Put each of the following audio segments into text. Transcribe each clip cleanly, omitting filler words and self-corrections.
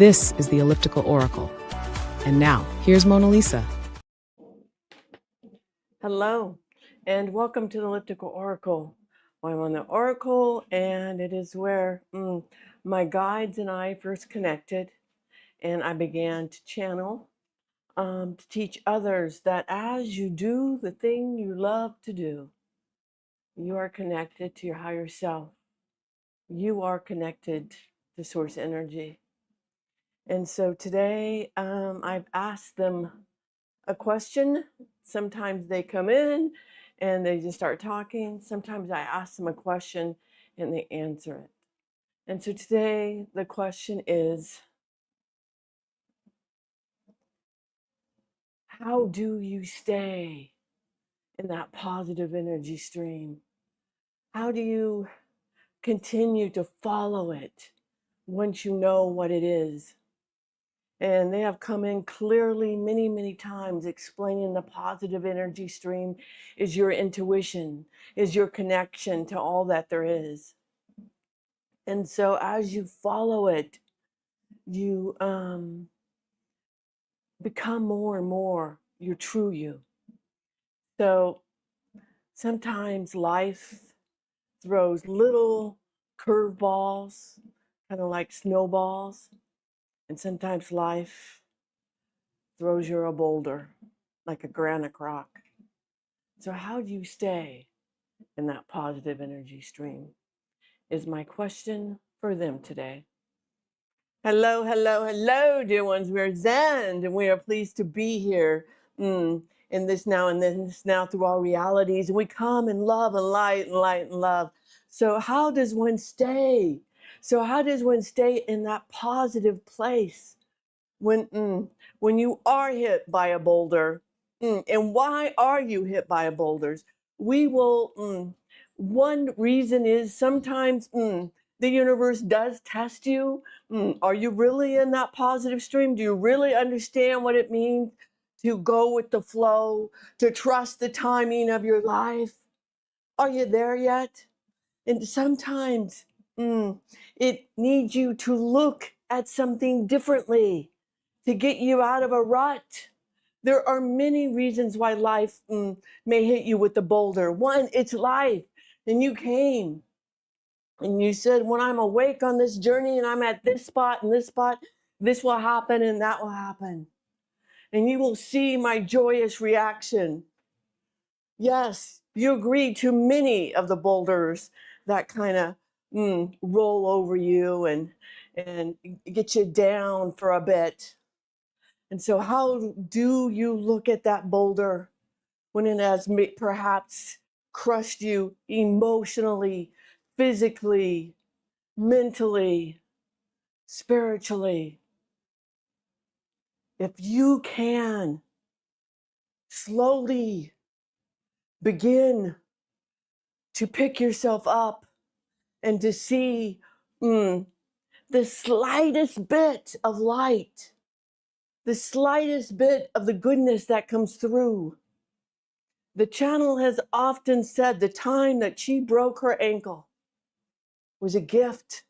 This is the Elliptical Oracle. And now, here's Mona Lisa. Hello, and welcome to the Elliptical Oracle. I'm on the Oracle, and it is where my guides and I first connected, and I began to channel to teach others that as you do the thing you love to do, you are connected to your higher self. You are connected to source energy. And so today I've asked them a question. Sometimes they come in and they just start talking. Sometimes I ask them a question and they answer it. And so today the question is, how do you stay in that positive energy stream? How do you continue to follow it once you know what it is? And they have come in clearly many, many times explaining the positive energy stream is your intuition, is your connection to all that there is. And so as you follow it, you become more and more your true you. So sometimes life throws little curveballs, kind of like snowballs. And sometimes life throws you a boulder, like a granite rock. So how do you stay in that positive energy stream is my question for them today. Hello, hello, hello, dear ones. We're Zen, and we are pleased to be here in this now and then this now through all realities. And we come in love and light and light and love. So how does one stay? So how does one stay in that positive place when you are hit by a boulder? And why are you hit by a boulders? We will, one reason is sometimes the universe does test you. Are you really in that positive stream? Do you really understand what it means to go with the flow, to trust the timing of your life? Are you there yet? And sometimes it needs you to look at something differently to get you out of a rut. There are many reasons why life may hit you with the boulder. One, it's life. And you came and you said, when I'm awake on this journey and I'm at this spot and this spot, this will happen and that will happen. And you will see my joyous reaction. Yes, you agreed to many of the boulders that kind of roll over you and get you down for a bit. And so how do you look at that boulder when it has perhaps crushed you emotionally, physically, mentally, spiritually? If you can slowly begin to pick yourself up and to see the slightest bit of light, the slightest bit of the goodness that comes through. The channel has often said the time that she broke her ankle was a gift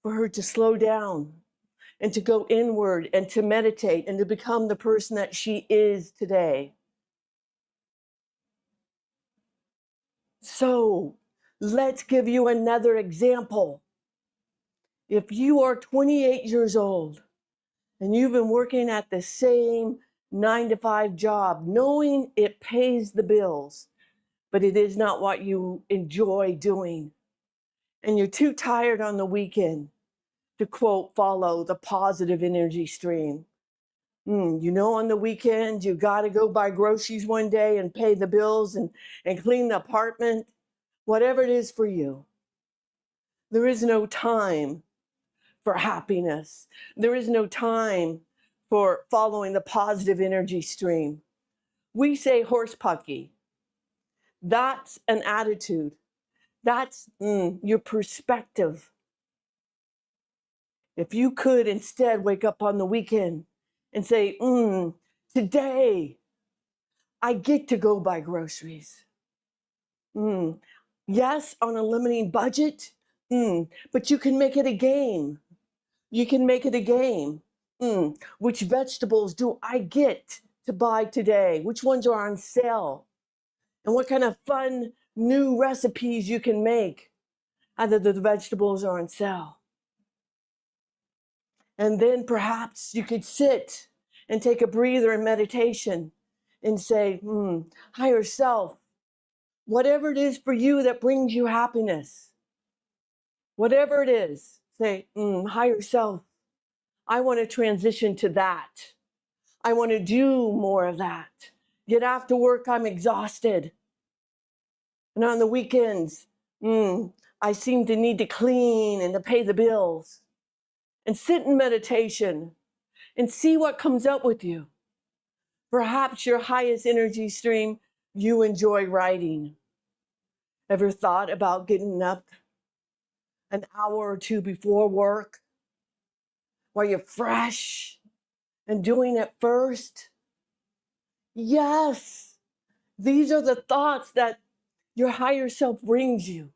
for her to slow down and to go inward and to meditate and to become the person that she is today. So let's give you another example. If you are 28 years old and you've been working at the same 9-to-5 job, knowing it pays the bills, but it is not what you enjoy doing, and you're too tired on the weekend to, quote, follow the positive energy stream. You know, on the weekend, you got to go buy groceries one day and pay the bills and clean the apartment, whatever it is for you. There is no time for happiness. There is no time for following the positive energy stream. We say horse pucky. That's an attitude. That's your perspective. If you could instead wake up on the weekend and say, today I get to go buy groceries. Yes, on a limiting budget, but you can make it a game. You can make it a game. Which vegetables do I get to buy today? Which ones are on sale? And what kind of fun new recipes you can make out of the vegetables are on sale. And then perhaps you could sit and take a breather in meditation and say, higher self, whatever it is for you that brings you happiness, whatever it is, say, higher self, I want to transition to that. I want to do more of that. Yet after work, I'm exhausted. And on the weekends, I seem to need to clean and to pay the bills. And sit in meditation and see what comes up with you. Perhaps your highest energy stream, you enjoy writing. Ever thought about getting up an hour or two before work while you're fresh and doing it first? Yes, these are the thoughts that your higher self brings you.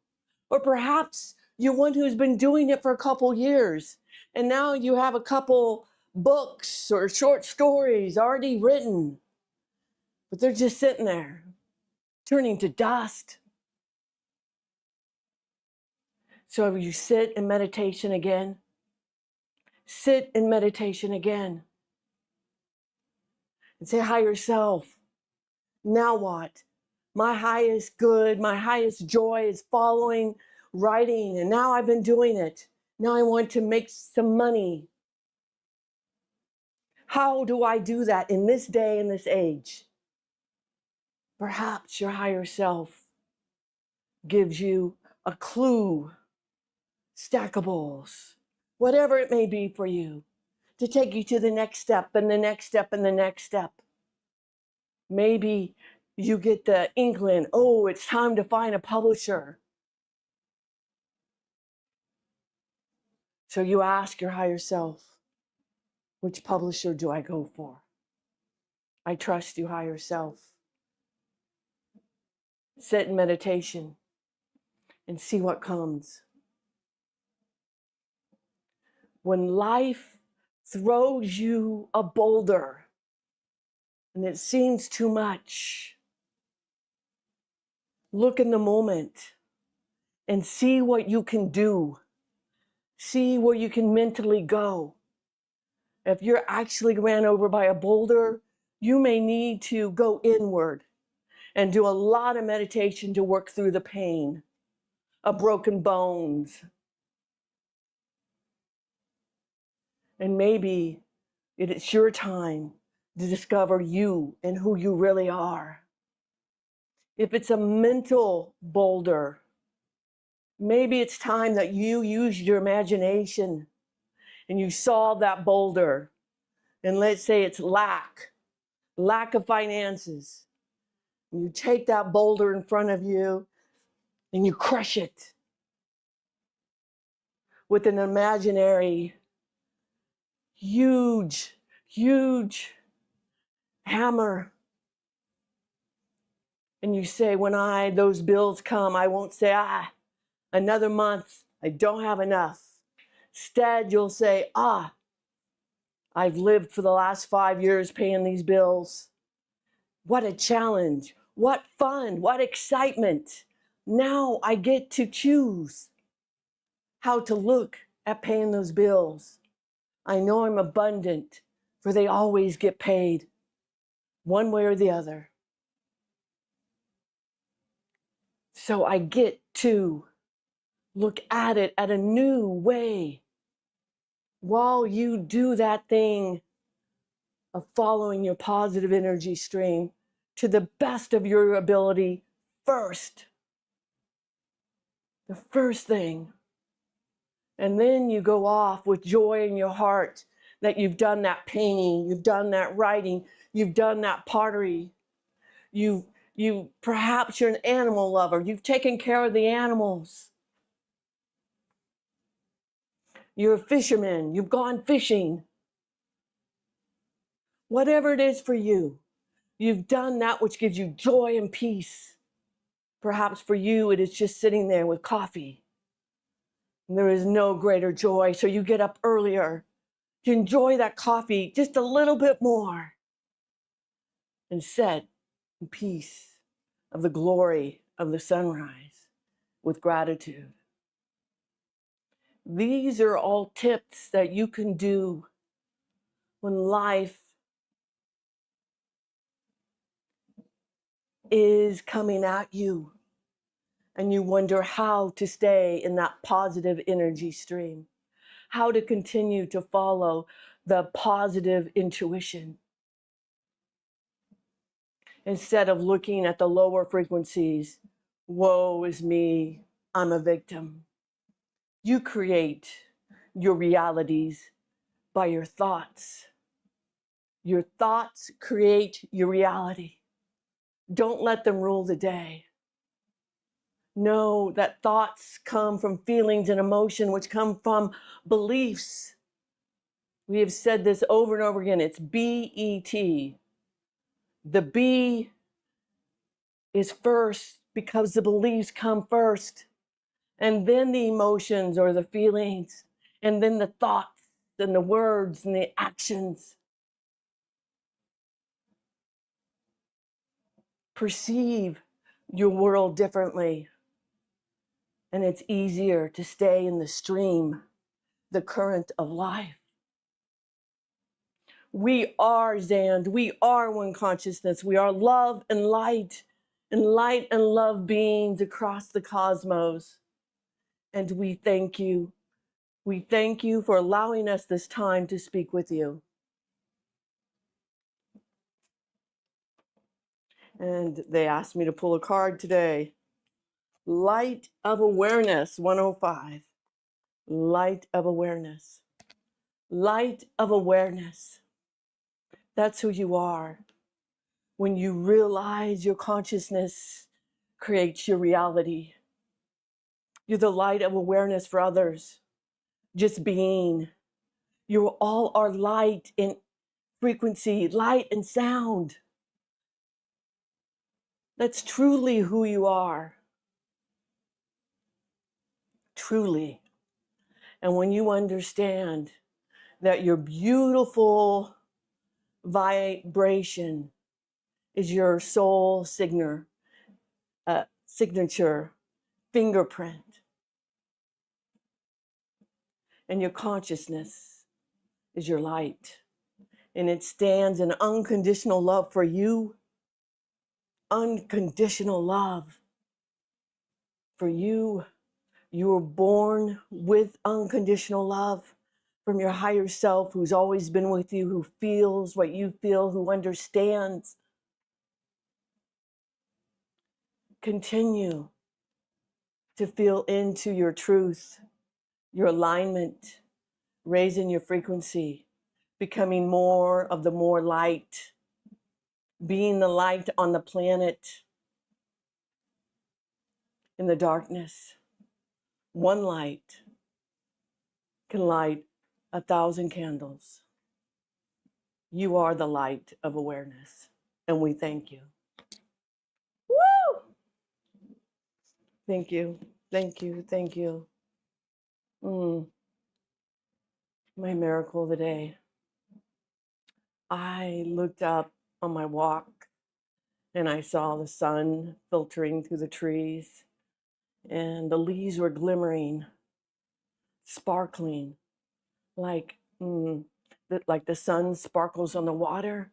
Or perhaps you're one who's been doing it for a couple years, and now you have a couple books or short stories already written, but they're just sitting there, turning to dust. So you sit in meditation again. Sit in meditation again. And say, higher self, now what? My highest good, my highest joy is following writing, and now I've been doing it. Now I want to make some money. How do I do that in this day and this age? Perhaps your higher self gives you a clue, stackables, whatever it may be for you, to take you to the next step and the next step and the next step. Maybe you get the inkling, it's time to find a publisher. So you ask your higher self, which publisher do I go for? I trust you, higher self. Sit in meditation and see what comes. When life throws you a boulder and it seems too much, look in the moment and see what you can do. See where you can mentally go. If you're actually ran over by a boulder, you may need to go inward and do a lot of meditation to work through the pain of broken bones. And maybe it's your time to discover you and who you really are. If it's a mental boulder, maybe it's time that you used your imagination and you solve that boulder. And let's say it's lack of finances. And you take that boulder in front of you and you crush it with an imaginary huge hammer. And you say, when those bills come, I won't say, another month, I don't have enough. Instead, you'll say, I've lived for the last 5 years paying these bills. What a challenge. What fun. What excitement. Now I get to choose how to look at paying those bills. I know I'm abundant, for they always get paid, one way or the other. So I get to look at it at a new way while you do that thing of following your positive energy stream to the best of your ability first. The first thing. And then you go off with joy in your heart that you've done that painting, you've done that writing, you've done that pottery. Perhaps you're an animal lover. You've taken care of the animals. You're a fisherman. You've gone fishing. Whatever it is for you, you've done that which gives you joy and peace. Perhaps for you, it is just sitting there with coffee. And there is no greater joy. So you get up earlier to enjoy that coffee just a little bit more and sit in peace of the glory of the sunrise with gratitude. These are all tips that you can do when life is coming at you and you wonder how to stay in that positive energy stream, how to continue to follow the positive intuition instead of looking at the lower frequencies. Woe is me, I'm a victim. You create your realities by your thoughts. Your thoughts create your reality. Don't let them rule the day. Know that thoughts come from feelings and emotion, which come from beliefs. We have said this over and over again. It's BET. The B is first because the beliefs come first, and then the emotions or the feelings, and then the thoughts and the words and the actions. Perceive your world differently, and it's easier to stay in the stream, the current of life. We are Zand. We are one consciousness. We are love and light and love beings across the cosmos. And we thank you. We thank you for allowing us this time to speak with you. And they asked me to pull a card today. Light of Awareness 105. Light of Awareness. Light of Awareness. That's who you are. When you realize your consciousness creates your reality. You're the light of awareness for others. Just being. You all are light in frequency, light and sound. That's truly who you are. Truly. And when you understand that your beautiful vibration is your soul signature, fingerprint, and your consciousness is your light, and it stands in unconditional love for you, unconditional love for you. You were born with unconditional love from your higher self, who's always been with you, who feels what you feel, who understands. Continue to feel into your truth, your alignment, raising your frequency, becoming more of the more light, being the light on the planet in the darkness. One light can light 1,000 candles. You are the light of awareness, and we thank you. Woo! Thank you, thank you, thank you. My miracle of the day. I looked up on my walk and I saw the sun filtering through the trees and the leaves were glimmering, sparkling, like the sun sparkles on the water,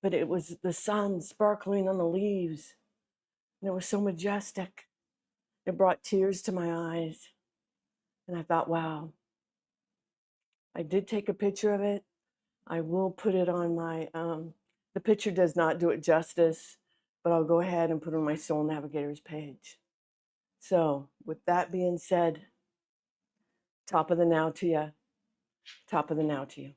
but it was the sun sparkling on the leaves. And it was so majestic. It brought tears to my eyes. And I thought, wow. I did take a picture of it. I will put it on my, the picture does not do it justice, but I'll go ahead and put it on my Soul Navigators page. So with that being said, top of the now to you. Top of the now to you.